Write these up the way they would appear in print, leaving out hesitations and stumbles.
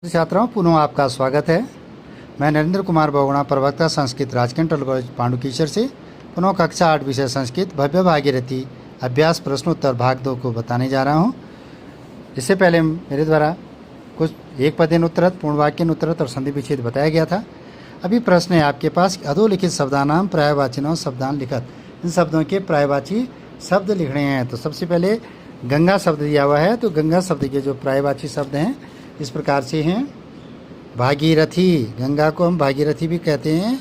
छात्राओं, पुनः आपका स्वागत है। मैं नरेंद्र कुमार बोगड़ा, प्रवक्ता संस्कृत राजकीय कॉलेज पांडुकीचर से पुनः कक्षा 8 विषय संस्कृत भव्य भागीरथी अभ्यास प्रश्नोत्तर भाग 2 को बताने जा रहा हूं। इससे पहले मेरे द्वारा कुछ एक पदेन उत्तरत, पूर्णवाक्यन उत्तरत और संधि विच्छेद बताया गया था। अभी प्रश्न है आपके पास, अधोलिखित शब्दानाम पर्यायवाचिनों शब्दान लिखत। इन शब्दों के पर्यायवाची शब्द लिखने हैं। तो सबसे पहले गंगा शब्द दिया हुआ है, तो गंगा शब्द के जो पर्यायवाची शब्द हैं इस प्रकार से हैं। भागीरथी, गंगा को हम भागीरथी भी कहते हैं।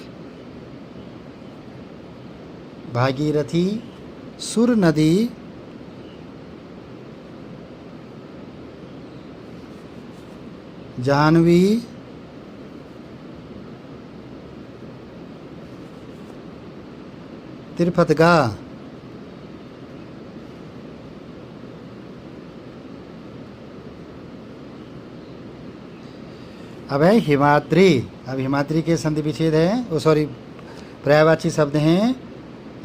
भागीरथी, सुर नदी, जाह्नवी, तिरफतगा, अब है हिमाद्री। अब हिमाद्री के संधि विच्छेद है, पर्यायवाची शब्द हैं।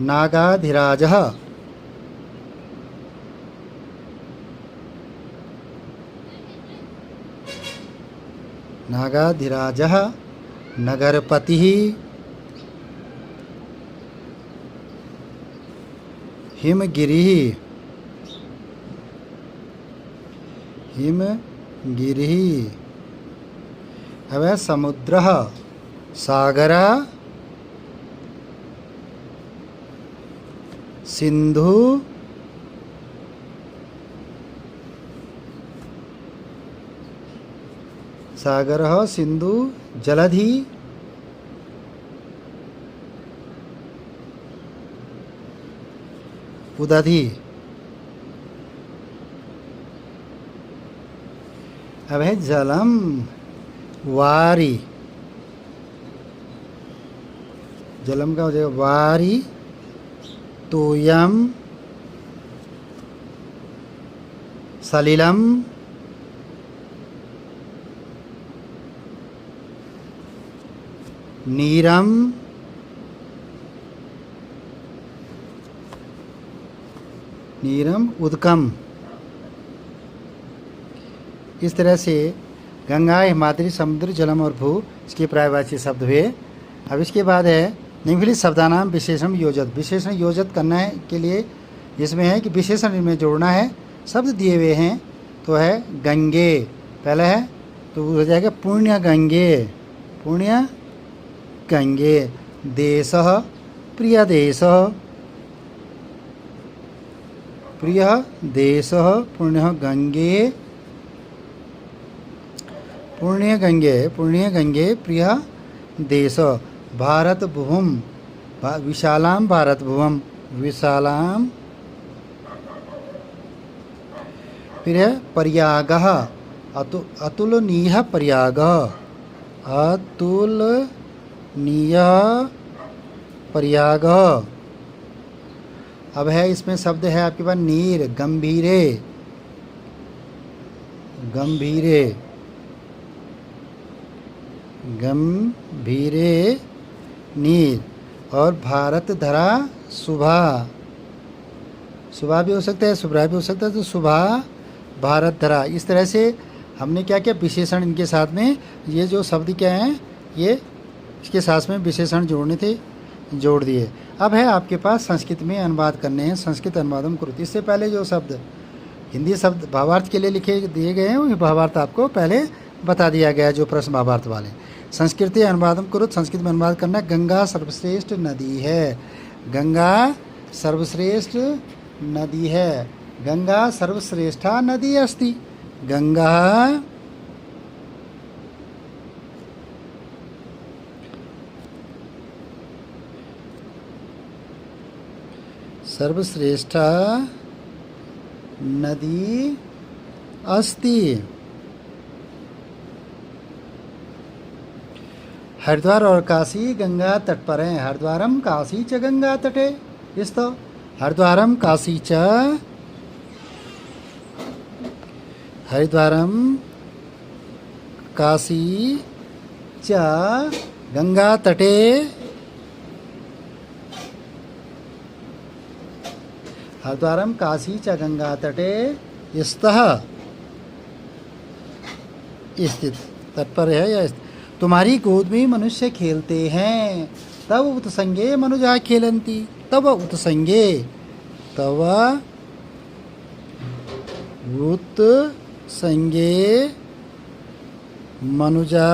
नागाधिराजः, नागाधिराजः, नगरपतिः, हिमगिरिः, हिमगिरिः। अब है समुद्रः, सागरः, सिंधु, सागरः, सिंधु, जलधि, उदधि। अब है जलम, वारी। जलम का हो जाएगा वारी, तोयम, सलिलम, नीरम, नीरम, उदकम। इस तरह से गंगा, हिमाद्री, समुद्र, जलम और भू इसके पर्यायवाची शब्द हुए। अब इसके बाद है निम्नलिखित शब्दानाम विशेषण योजत। विशेषण योजत करना है के लिए इसमें है कि विशेषण इनमें जोड़ना है। शब्द दिए हुए हैं तो है गंगे पहला है, तो हो जाएगा पुण्य गंगे, पुण्य गंगे। देशः, प्रिय देशः, प्रिय देशः, पुण्य गंगे, पुण्य गंगे, पुण्य गंगे, प्रिय देश। भारत भुवम, विशालाम भारत भुवम, विशालाम। फिर है पर्यागः, अतुलनीय पर्यागः, अतुलनीय पर्यागः। अब है इसमें शब्द है आपके पास नीर, गंभीरे, गंभीरे, गंभीरे नीर। और भारत धरा, सुभा, सुबह भी हो सकता है, सुभा भी हो सकता है, तो सुबह भारत धरा। इस तरह से हमने क्या किया, विशेषण इनके साथ में, ये जो शब्द क्या हैं ये इसके साथ में विशेषण जोड़ने थे, जोड़ दिए। अब है आपके पास संस्कृत में अनुवाद करने हैं। संस्कृत अनुवादम कुरुत। इससे पहले जो शब्द हिंदी शब्द भावार्थ के लिए लिखे दिए गए हैं वो भावार्थ आपको पहले बता दिया गया है, जो प्रश्न भावार्थ वाले। संस्कृत अनुवादम कुरुत, संस्कृत में अनुवाद करना। गंगा सर्वश्रेष्ठ नदी है, गंगा सर्वश्रेष्ठ नदी है, गंगा सर्वश्रेष्ठा नदी अस्ति, गंगा सर्वश्रेष्ठा नदी अस्ति। हरिद्वार और काशी गंगा तट पर हैं। हरिद्वारम काशी च गंगा तटे। इस तो हरिद्वारम काशी च, हरिद्वारम काशी च गंगा तटे। हरिद्वारम काशी च गंगा तटे स्तः स्थित। तत्पर है या तुम्हारी गोद में मनुष्य खेलते हैं, तब उत्संगे मनुजा खेलंती, तब उत्संगे, तब उत्संगे मनुजा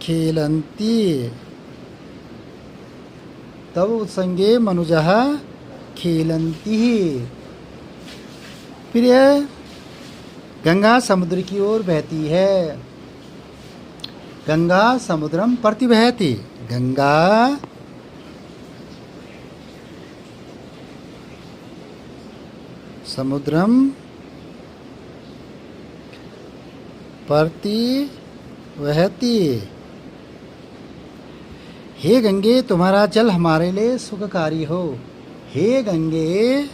खेलंती, तब उत्संगे मनुजा खेलंती। फिर यह गंगा समुद्र की ओर बहती है, गंगा समुद्रम प्रतिबहती, गंगा समुद्रम प्रतिबहती। हे गंगे तुम्हारा जल हमारे लिए सुखकारी हो, हे गंगे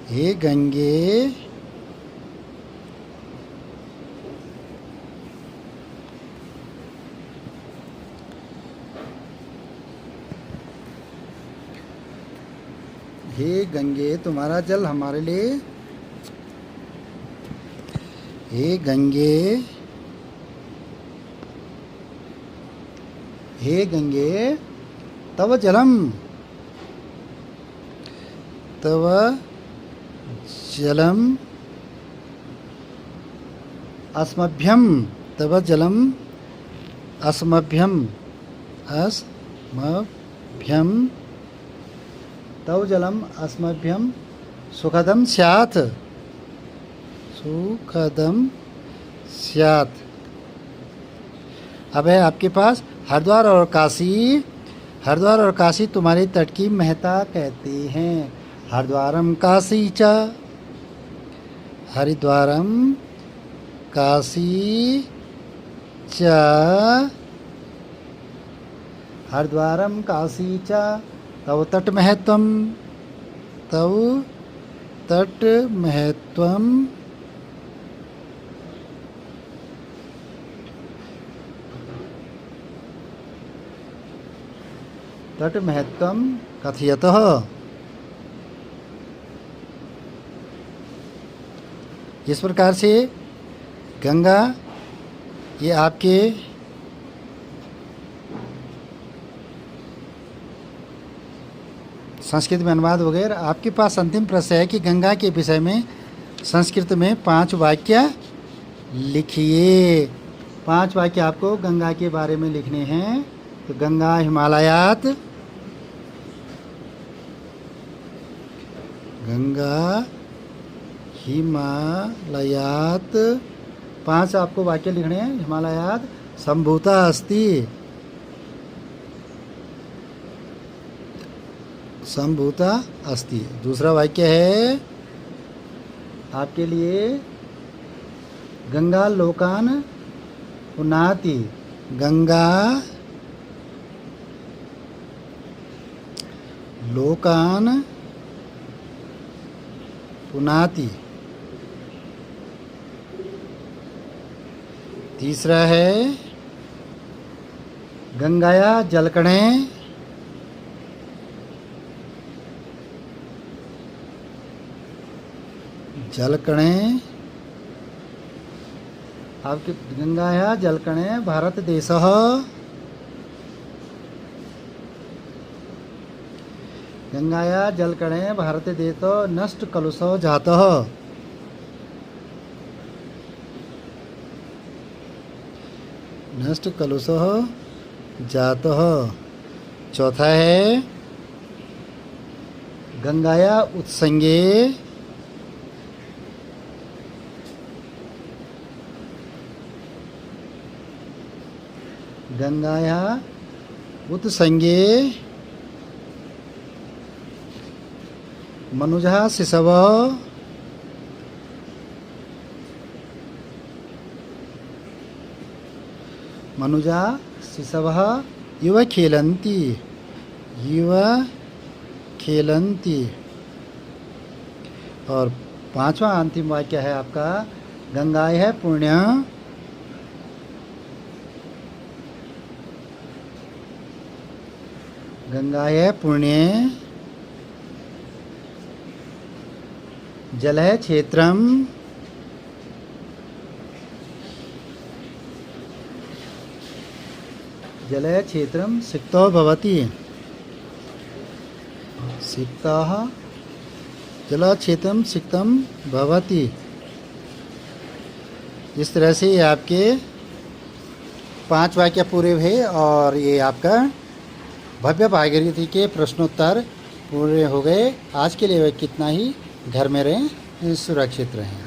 हे गंगे हे गंगे तुम्हारा जल हमारे लिए, हे गंगे, हे गंगे तव जलम, तव जलम अस्मभ्यम, तव जलम अस्मभ्यम, अस्मभ्यम, तव जलम अस्मभ्यम सुखदम स्यात्, सुखदम स्यात्। अब है आपके पास हरिद्वार और काशी। हरिद्वार और काशी तुम्हारे तट की महता कहते हैं। हरिद्वारम काशी च, हरिद्वारम काशी च, हरिद्वारम काशी च, तव तट महत्वम, तव तट महत्वम, तट महत्वम कथयतः। इस प्रकार से गंगा ये आपके संस्कृत में अनुवाद हो गए। आपके पास अंतिम प्रश्न है कि गंगा के विषय में संस्कृत में 5 वाक्य लिखिए। 5 वाक्य आपको गंगा के बारे में लिखने हैं। तो गंगा हिमालयात, गंगा हिमालयात, 5 आपको वाक्य लिखने हैं। हिमालयात संभूता अस्ति, संभूता अस्ति। दूसरा वाक्य है आपके लिए, गंगा लोकान पुनाति, गंगा लोकान पुनाति। तीसरा है गंगाया जलकणे, जलकणे आपके, गंगाया जलकणे भारत देशः, गंगाया जलकणे भारत देशो नष्ट कलुषो जातः, नष्ट कलुषः जातः। चौथा है गंगाया उत्संगे, गंगाया उत्संगे मनुजः शिशव, मनुजा शिशवः युव खेलन्ति, युव खेलन्ति। और 5वां अंतिम वाक्य है आपका, गंगाय है पुण्य, गंगाय पुण्य जलः क्षेत्रम जलः क्षेत्रम सिक्तो भवति। सिक्तः जलः क्षेत्रम सिक्तम भवति। इस तरह से ये आपके 5 वाक्य पूरे हुए और ये आपका भव्य भागीरथी के प्रश्नोत्तर पूरे हो गए। आज के लिए कितना ही। घर में रहें, सुरक्षित रहें।